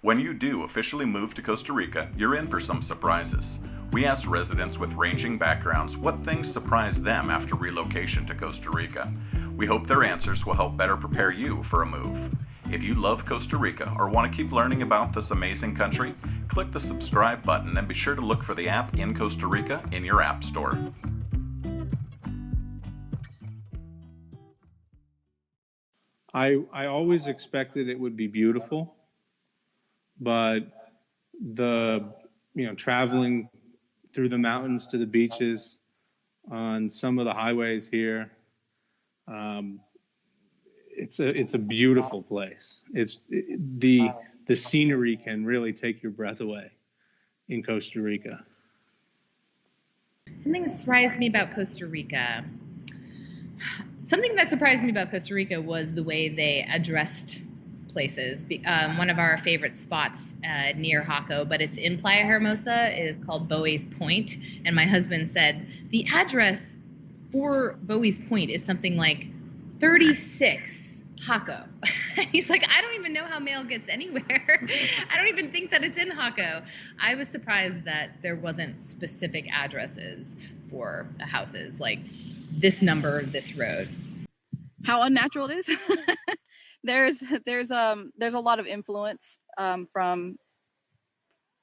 When you do officially move to Costa Rica, you're in for some surprises. We asked residents with ranging backgrounds what things surprised them after relocation to Costa Rica. We hope their answers will help better prepare you for a move. If you love Costa Rica or want to keep learning about this amazing country, click the subscribe button and be sure to look for the app In Costa Rica in your app store. I always expected it would be beautiful, but traveling through the mountains to the beaches on some of the highways here, it's a beautiful place. The scenery can really take your breath away in Costa Rica. Something that surprised me about Costa Rica. Something that surprised me about Costa Rica was the way they addressed places. One of our favorite spots near Jaco, but it's in Playa Hermosa, is called Bowie's Point. And my husband said the address for Bowie's Point is something like 36 Jaco. He's like, I don't even know how mail gets anywhere. I don't even think that it's in Jaco. I was surprised that there wasn't specific addresses for the houses, like this number, this road. How unnatural it is. There's a lot of influence from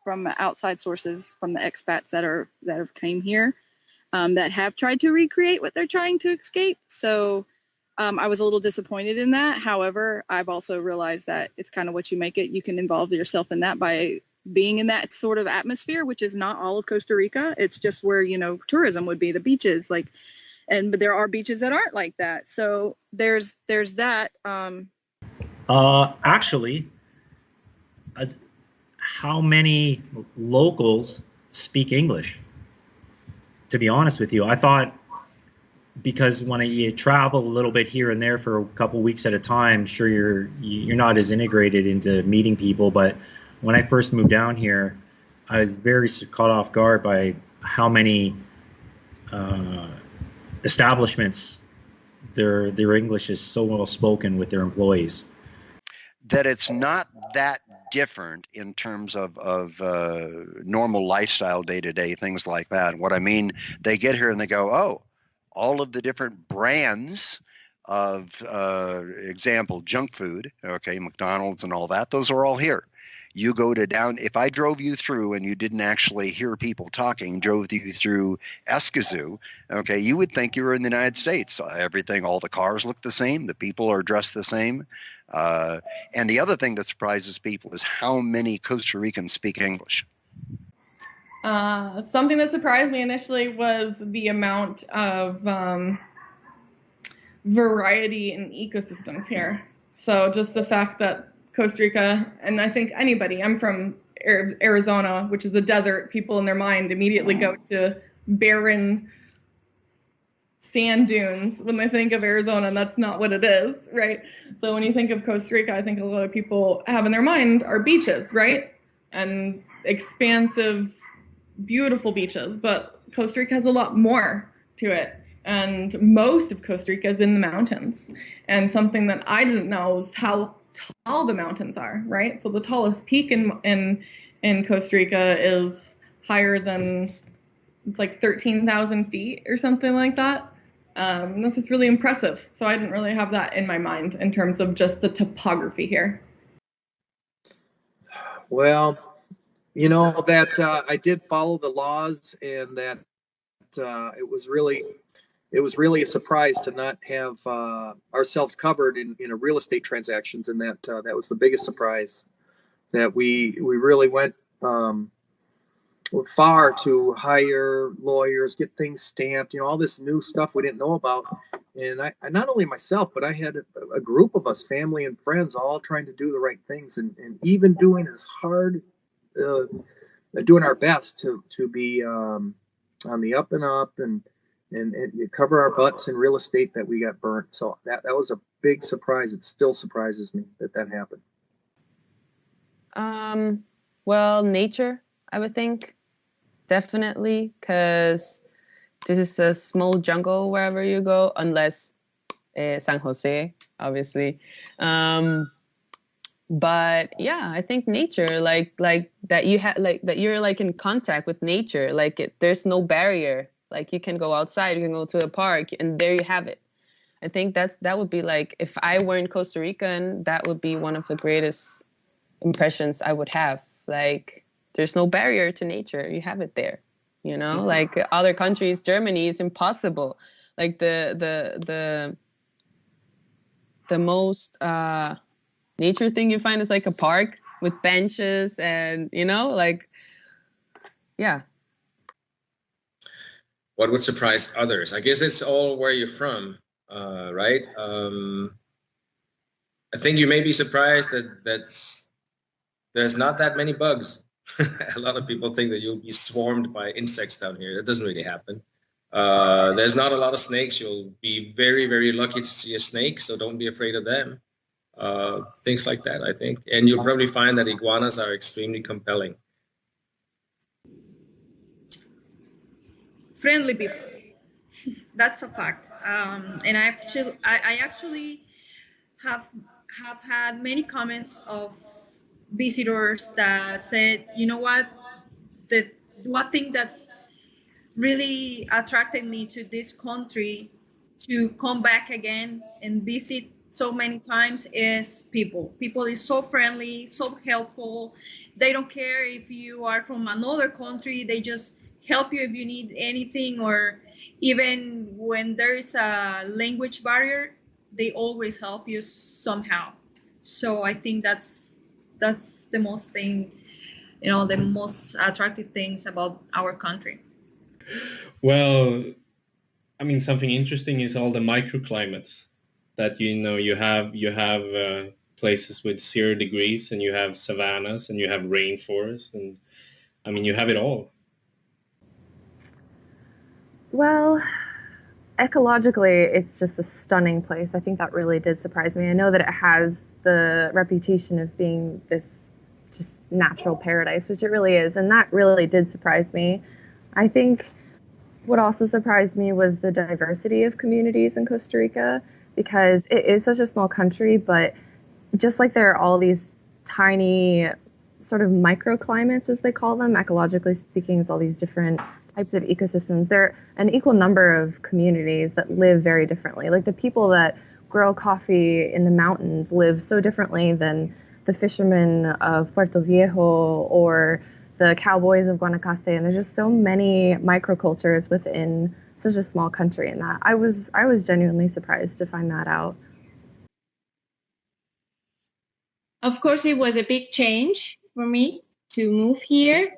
outside sources, from the expats that have came here, that have tried to recreate what they're trying to escape. So I was a little disappointed in that. However, I've also realized that it's kind of what you make it. You can involve yourself in that by being in that sort of atmosphere, which is not all of Costa Rica. It's just where, tourism would be, the beaches, but there are beaches that aren't like that. So there's that. Actually, how many locals speak English? To be honest with you, I thought, because when you travel a little bit here and there for a couple weeks at a time, sure, you're not as integrated into meeting people. But when I first moved down here, I was very caught off guard by how many establishments their English is so well spoken with their employees. That it's not that different in terms of normal lifestyle, day-to-day things like that. What I mean, they get here and they go, oh, all of the different brands of, example, junk food, okay, McDonald's and all that, those are all here. You go to if I drove you through and you didn't actually hear people talking, drove you through Escazú, okay, you would think you were in the United States. Everything, all the cars look the same, the people are dressed the same. And the other thing that surprises people is how many Costa Ricans speak English. Something that surprised me initially was the amount of variety in ecosystems here. So just the fact that Costa Rica, and I think anybody, I'm from Arizona, which is a desert, people in their mind immediately go to barren sand dunes when they think of Arizona, and that's not what it is, right? So when you think of Costa Rica, I think a lot of people have in their mind are beaches, right? And expansive, beautiful beaches, but Costa Rica has a lot more to it. And most of Costa Rica is in the mountains. And something that I didn't know is how tall the mountains are, right? So the tallest peak in Costa Rica is higher than, it's like 13,000 feet or something like that. This is really impressive. So I didn't really have that in my mind in terms of just the topography here. Well, that I did follow the laws, and that it was really a surprise to not have ourselves covered in a real estate transactions, and that was the biggest surprise, that we really went far to hire lawyers, get things stamped, all this new stuff we didn't know about. And I not only myself, but I had a group of us, family and friends, all trying to do the right things, and even doing as hard, doing our best to be on the up and up, and cover our butts in real estate, that we got burnt. So that was a big surprise. It still surprises me that happened. Well, nature, I would think, definitely, because this is a small jungle wherever you go, unless San Jose, obviously. But yeah, I think nature, like that you have, like that you're like in contact with nature. Like there's no barrier. Like you can go outside, you can go to a park, and there you have it. I think that would be like, if I were in Costa Rican, that would be one of the greatest impressions I would have. Like there's no barrier to nature. You have it there. You know, like other countries, Germany is impossible. Like the most nature thing you find is like a park with benches and, you know, like, yeah. What would surprise others? I guess it's all where you're from, right? I think you may be surprised that there's not that many bugs. A lot of people think that you'll be swarmed by insects down here. That doesn't really happen. There's not a lot of snakes. You'll be very, very lucky to see a snake, so don't be afraid of them. Things like that, I think. And you'll probably find that iguanas are extremely compelling. Friendly people. That's a fact. And I actually have had many comments of visitors that said, you know what, the one thing that really attracted me to this country to come back again and visit so many times is people. People is so friendly, so helpful. They don't care if you are from another country. They just help you if you need anything, or even when there is a language barrier, they always help you somehow. So I think that's the most thing, you know, the most attractive things about our country. Well, I mean, something interesting is all the microclimates that, you know, you have places with 0 degrees, and you have savannas, and you have rainforests, and I mean, you have it all. Well, ecologically, it's just a stunning place. I think that really did surprise me. I know that it has the reputation of being this just natural paradise, which it really is, and that really did surprise me. I think what also surprised me was the diversity of communities in Costa Rica, because it is such a small country, but just like there are all these tiny sort of microclimates, as they call them, ecologically speaking, it's all these different types of ecosystems. There are an equal number of communities that live very differently. Like the people that grow coffee in the mountains live so differently than the fishermen of Puerto Viejo or the cowboys of Guanacaste. And there's just so many microcultures within such a small country, and that I was genuinely surprised to find that out. Of course, it was a big change for me to move here,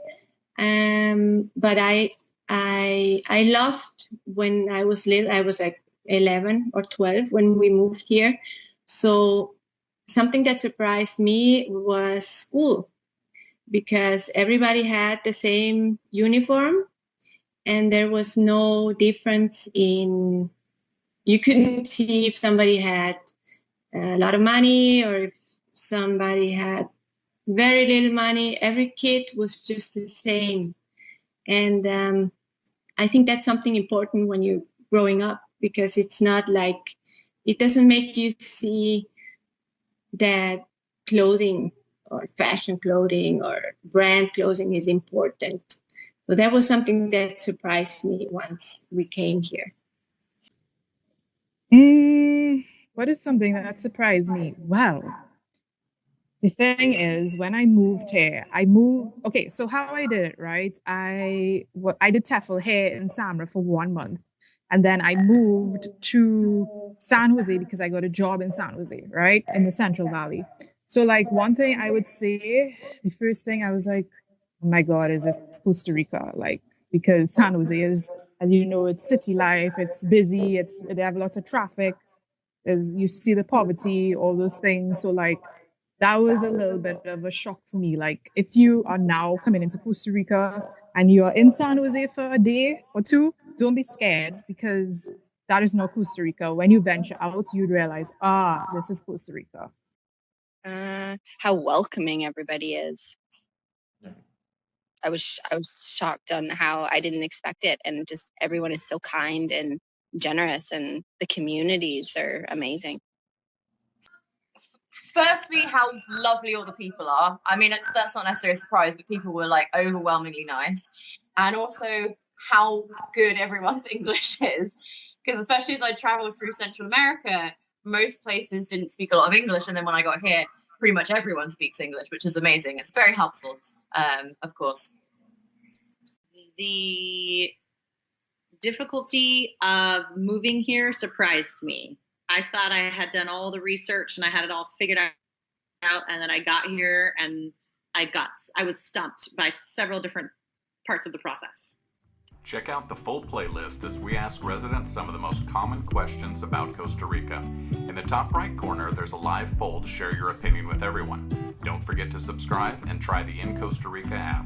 but I loved when I was little. I was like 11 or 12 when we moved here. So something that surprised me was school, because everybody had the same uniform, and there was no difference in, you couldn't see if somebody had a lot of money or if somebody had very little money. Every kid was just the same. And I think that's something important when you're growing up, because it's not like, it doesn't make you see that clothing or fashion clothing or brand clothing is important. So that was something that surprised me once we came here. What is something that surprised me? Well, the thing is, when I moved here, okay, so how I did it, right? I did TEFL here in Samra for 1 month. And then I moved to San Jose because I got a job in San Jose, right? In the Central Valley. So like one thing I would say, the first thing I was like, oh my God, is this Costa Rica? Like, because San Jose is, as you know, it's city life, it's busy, they have lots of traffic, you see the poverty, all those things. So like, that was a little bit of a shock for me. Like, if you are now coming into Costa Rica and you're in San Jose for a day or two, don't be scared, because that is not Costa Rica. When you venture out, you'd realize, this is Costa Rica. How welcoming everybody is. I was shocked on how I didn't expect it, and just everyone is so kind and generous, and the communities are amazing. Firstly, how lovely all the people are. I mean, that's not necessarily a surprise, but people were like overwhelmingly nice. And also how good everyone's English is. Because especially as I traveled through Central America, most places didn't speak a lot of English. And then when I got here, pretty much everyone speaks English, which is amazing. It's very helpful, of course. The difficulty of moving here surprised me. I thought I had done all the research and I had it all figured out, and then I got here and I was stumped by several different parts of the process. Check out the full playlist as we ask residents some of the most common questions about Costa Rica. In the top right corner, there's a live poll to share your opinion with everyone. Don't forget to subscribe and try the In Costa Rica app.